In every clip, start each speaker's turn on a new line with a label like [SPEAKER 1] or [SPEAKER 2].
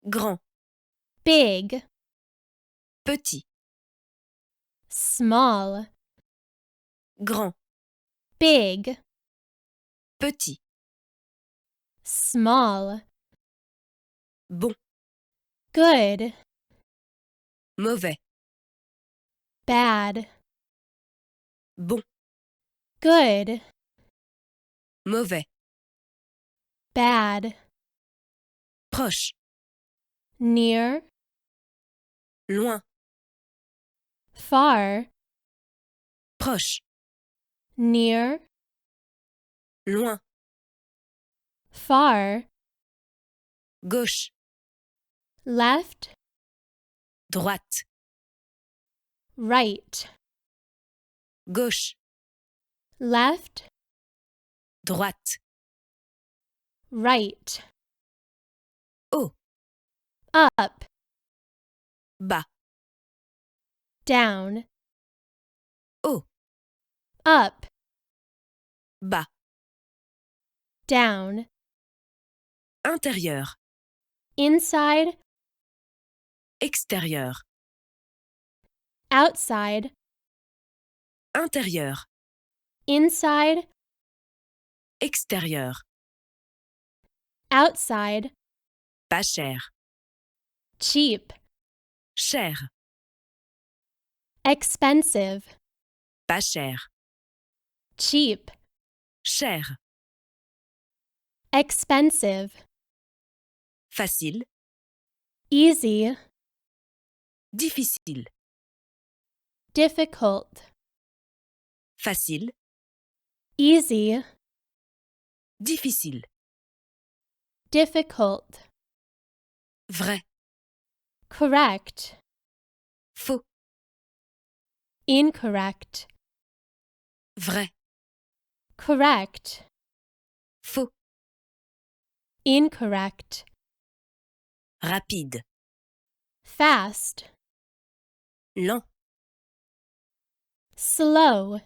[SPEAKER 1] grand,
[SPEAKER 2] big,
[SPEAKER 1] petit,
[SPEAKER 2] small,
[SPEAKER 1] grand,
[SPEAKER 2] big,
[SPEAKER 1] petit,
[SPEAKER 2] small,
[SPEAKER 1] bon,
[SPEAKER 2] good,
[SPEAKER 1] mauvais,
[SPEAKER 2] bad,
[SPEAKER 1] bon,
[SPEAKER 2] good,
[SPEAKER 1] mauvais,
[SPEAKER 2] bad,
[SPEAKER 1] proche,
[SPEAKER 2] near,
[SPEAKER 1] loin,
[SPEAKER 2] far,
[SPEAKER 1] proche,
[SPEAKER 2] near,
[SPEAKER 1] loin,
[SPEAKER 2] far,
[SPEAKER 1] gauche,
[SPEAKER 2] left,
[SPEAKER 1] droite,
[SPEAKER 2] right,
[SPEAKER 1] gauche,
[SPEAKER 2] left,
[SPEAKER 1] droite,
[SPEAKER 2] right,
[SPEAKER 1] haut,
[SPEAKER 2] up,
[SPEAKER 1] bas,
[SPEAKER 2] down,
[SPEAKER 1] haut,
[SPEAKER 2] up,
[SPEAKER 1] bas,
[SPEAKER 2] down,
[SPEAKER 1] intérieur,
[SPEAKER 2] inside,
[SPEAKER 1] extérieur,
[SPEAKER 2] outside,
[SPEAKER 1] intérieur,
[SPEAKER 2] inside,
[SPEAKER 1] extérieur,
[SPEAKER 2] outside,
[SPEAKER 1] pas cher,
[SPEAKER 2] cheap,
[SPEAKER 1] cher,
[SPEAKER 2] expensive,
[SPEAKER 1] pas cher,
[SPEAKER 2] cheap,
[SPEAKER 1] cher,
[SPEAKER 2] expensive,
[SPEAKER 1] facile,
[SPEAKER 2] easy,
[SPEAKER 1] difficile,
[SPEAKER 2] difficult,
[SPEAKER 1] facile,
[SPEAKER 2] easy,
[SPEAKER 1] difficile,
[SPEAKER 2] difficult,
[SPEAKER 1] vrai,
[SPEAKER 2] correct,
[SPEAKER 1] faux,
[SPEAKER 2] incorrect,
[SPEAKER 1] vrai,
[SPEAKER 2] correct,
[SPEAKER 1] faux,
[SPEAKER 2] incorrect,
[SPEAKER 1] rapide,
[SPEAKER 2] fast,
[SPEAKER 1] lent,
[SPEAKER 2] slow,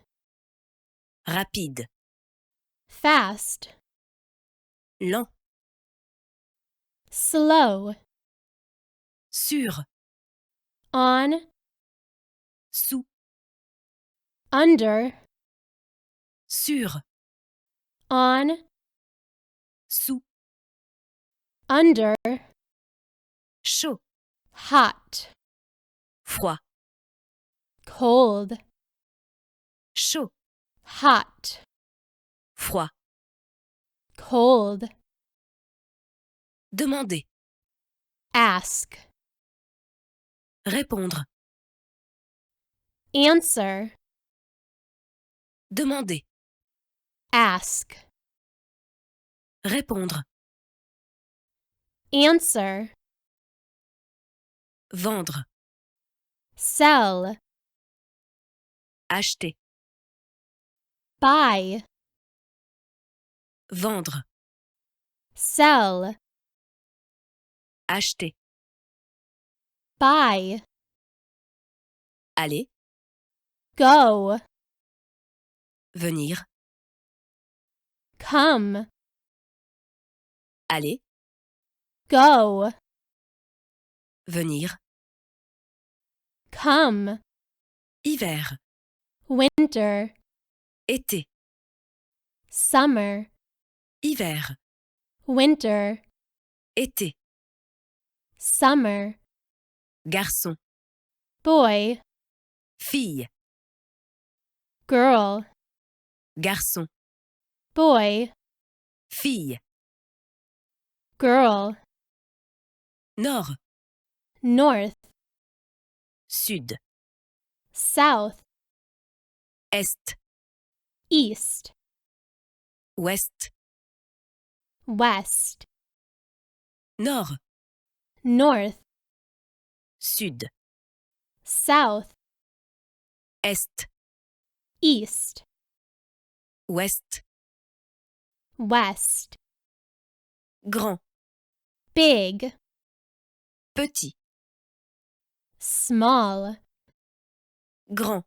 [SPEAKER 1] rapide,
[SPEAKER 2] fast,
[SPEAKER 1] lent,
[SPEAKER 2] slow,
[SPEAKER 1] sur,
[SPEAKER 2] on,
[SPEAKER 1] sous,
[SPEAKER 2] under,
[SPEAKER 1] sur,
[SPEAKER 2] on,
[SPEAKER 1] sous,
[SPEAKER 2] under,
[SPEAKER 1] chaud,
[SPEAKER 2] hot,
[SPEAKER 1] froid,
[SPEAKER 2] cold,
[SPEAKER 1] chaud,
[SPEAKER 2] hot,
[SPEAKER 1] froid,
[SPEAKER 2] cold,
[SPEAKER 1] demander,
[SPEAKER 2] ask,
[SPEAKER 1] répondre,
[SPEAKER 2] answer,
[SPEAKER 1] demander,
[SPEAKER 2] ask,
[SPEAKER 1] répondre,
[SPEAKER 2] answer,
[SPEAKER 1] vendre,
[SPEAKER 2] sell,
[SPEAKER 1] acheter,
[SPEAKER 2] buy,
[SPEAKER 1] vendre,
[SPEAKER 2] sell,
[SPEAKER 1] acheter,
[SPEAKER 2] buy,
[SPEAKER 1] aller,
[SPEAKER 2] go,
[SPEAKER 1] venir,
[SPEAKER 2] come,
[SPEAKER 1] aller,
[SPEAKER 2] go,
[SPEAKER 1] venir,
[SPEAKER 2] come,
[SPEAKER 1] hiver,
[SPEAKER 2] winter,
[SPEAKER 1] été,
[SPEAKER 2] summer,
[SPEAKER 1] hiver,
[SPEAKER 2] winter,
[SPEAKER 1] été,
[SPEAKER 2] summer,
[SPEAKER 1] garçon,
[SPEAKER 2] boy,
[SPEAKER 1] fille,
[SPEAKER 2] girl,
[SPEAKER 1] garçon,
[SPEAKER 2] boy,
[SPEAKER 1] fille,
[SPEAKER 2] girl,
[SPEAKER 1] nord,
[SPEAKER 2] north,
[SPEAKER 1] sud,
[SPEAKER 2] south,
[SPEAKER 1] est,
[SPEAKER 2] east,
[SPEAKER 1] ouest,
[SPEAKER 2] west,
[SPEAKER 1] nord,
[SPEAKER 2] north,
[SPEAKER 1] sud,
[SPEAKER 2] south,
[SPEAKER 1] est,
[SPEAKER 2] east,
[SPEAKER 1] ouest,
[SPEAKER 2] west,
[SPEAKER 1] grand,
[SPEAKER 2] big,
[SPEAKER 1] petit,
[SPEAKER 2] small,
[SPEAKER 1] grand,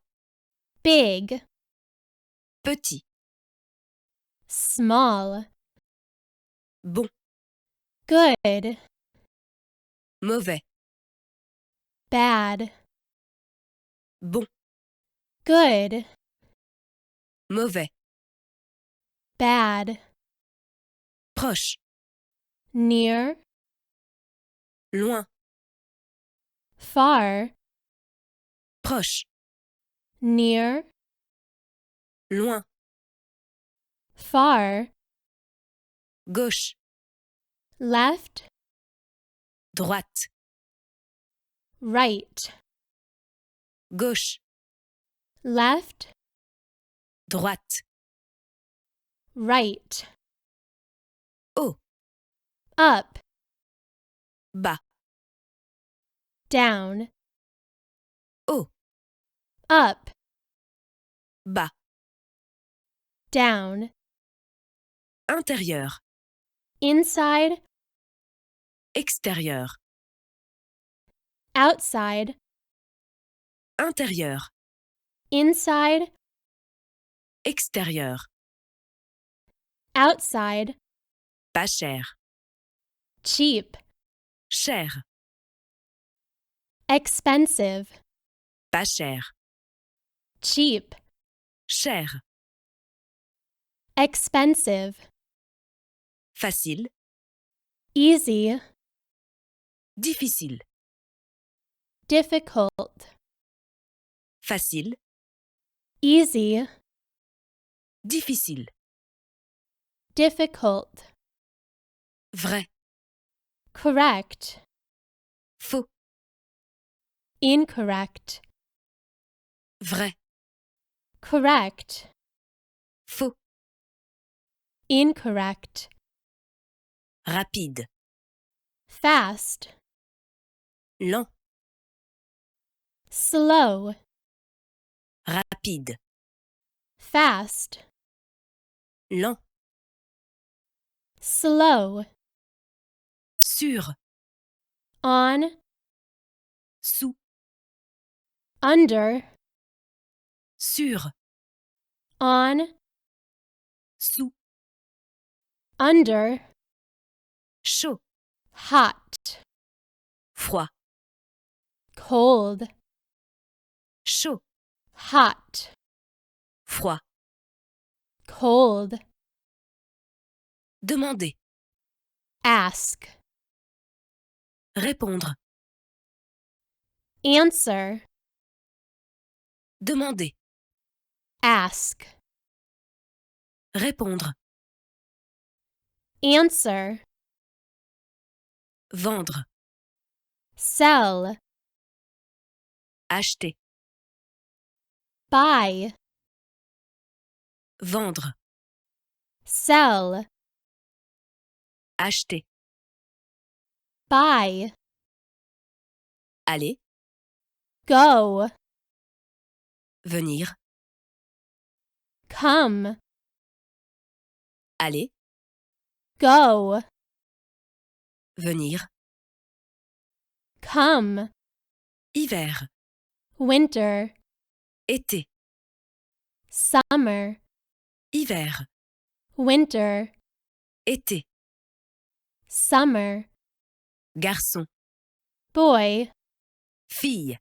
[SPEAKER 2] big,
[SPEAKER 1] petit,
[SPEAKER 2] small,
[SPEAKER 1] bon,
[SPEAKER 2] good,
[SPEAKER 1] mauvais,
[SPEAKER 2] bad,
[SPEAKER 1] bon,
[SPEAKER 2] good,
[SPEAKER 1] mauvais,
[SPEAKER 2] bad,
[SPEAKER 1] proche,
[SPEAKER 2] near,
[SPEAKER 1] loin,
[SPEAKER 2] far,
[SPEAKER 1] proche,
[SPEAKER 2] near,
[SPEAKER 1] loin,
[SPEAKER 2] far,
[SPEAKER 1] gauche,
[SPEAKER 2] left,
[SPEAKER 1] droite,
[SPEAKER 2] right,
[SPEAKER 1] gauche,
[SPEAKER 2] left,
[SPEAKER 1] droite,
[SPEAKER 2] right,
[SPEAKER 1] haut,
[SPEAKER 2] up,
[SPEAKER 1] bas,
[SPEAKER 2] down,
[SPEAKER 1] haut,
[SPEAKER 2] up,
[SPEAKER 1] bas,
[SPEAKER 2] down,
[SPEAKER 1] intérieur,
[SPEAKER 2] inside,
[SPEAKER 1] extérieur,
[SPEAKER 2] outside,
[SPEAKER 1] intérieur,
[SPEAKER 2] inside,
[SPEAKER 1] extérieur,
[SPEAKER 2] outside,
[SPEAKER 1] pas cher,
[SPEAKER 2] cheap,
[SPEAKER 1] cher,
[SPEAKER 2] expensive,
[SPEAKER 1] pas cher,
[SPEAKER 2] cheap,
[SPEAKER 1] cher,
[SPEAKER 2] expensive,
[SPEAKER 1] facile,
[SPEAKER 2] easy,
[SPEAKER 1] difficile,
[SPEAKER 2] difficult,
[SPEAKER 1] facile,
[SPEAKER 2] easy,
[SPEAKER 1] difficile,
[SPEAKER 2] difficult,
[SPEAKER 1] vrai,
[SPEAKER 2] correct,
[SPEAKER 1] faux,
[SPEAKER 2] incorrect,
[SPEAKER 1] vrai,
[SPEAKER 2] correct,
[SPEAKER 1] faux,
[SPEAKER 2] incorrect,
[SPEAKER 1] rapide,
[SPEAKER 2] fast,
[SPEAKER 1] lent,
[SPEAKER 2] slow,
[SPEAKER 1] rapide,
[SPEAKER 2] fast,
[SPEAKER 1] lent,
[SPEAKER 2] slow,
[SPEAKER 1] sur,
[SPEAKER 2] on,
[SPEAKER 1] sous,
[SPEAKER 2] under,
[SPEAKER 1] sur,
[SPEAKER 2] on,
[SPEAKER 1] sous,
[SPEAKER 2] under,
[SPEAKER 1] chaud,
[SPEAKER 2] hot,
[SPEAKER 1] froid,
[SPEAKER 2] cold,
[SPEAKER 1] chaud,
[SPEAKER 2] hot,
[SPEAKER 1] froid,
[SPEAKER 2] cold,
[SPEAKER 1] demander,
[SPEAKER 2] ask,
[SPEAKER 1] répondre,
[SPEAKER 2] answer,
[SPEAKER 1] demander,
[SPEAKER 2] ask,
[SPEAKER 1] répondre,
[SPEAKER 2] answer,
[SPEAKER 1] vendre,
[SPEAKER 2] sell,
[SPEAKER 1] acheter,
[SPEAKER 2] buy,
[SPEAKER 1] vendre,
[SPEAKER 2] sell,
[SPEAKER 1] acheter,
[SPEAKER 2] buy,
[SPEAKER 1] aller,
[SPEAKER 2] go,
[SPEAKER 1] venir,
[SPEAKER 2] come,
[SPEAKER 1] aller,
[SPEAKER 2] go,
[SPEAKER 1] venir,
[SPEAKER 2] come,
[SPEAKER 1] hiver,
[SPEAKER 2] winter,
[SPEAKER 1] été,
[SPEAKER 2] summer,
[SPEAKER 1] hiver,
[SPEAKER 2] winter,
[SPEAKER 1] été,
[SPEAKER 2] summer,
[SPEAKER 1] garçon,
[SPEAKER 2] boy,
[SPEAKER 1] fille,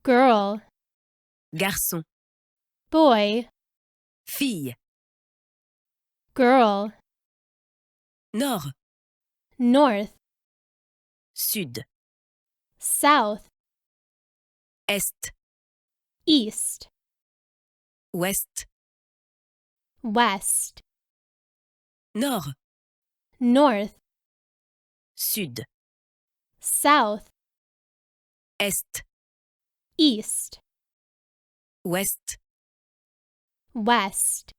[SPEAKER 2] girl,
[SPEAKER 1] garçon,
[SPEAKER 2] boy,
[SPEAKER 1] fille,
[SPEAKER 2] girl,
[SPEAKER 1] nord,
[SPEAKER 2] north,
[SPEAKER 1] sud,
[SPEAKER 2] south,
[SPEAKER 1] est,
[SPEAKER 2] east,
[SPEAKER 1] ouest,
[SPEAKER 2] west,
[SPEAKER 1] nord,
[SPEAKER 2] north,
[SPEAKER 1] sud,
[SPEAKER 2] south,
[SPEAKER 1] est,
[SPEAKER 2] east,
[SPEAKER 1] ouest,
[SPEAKER 2] west.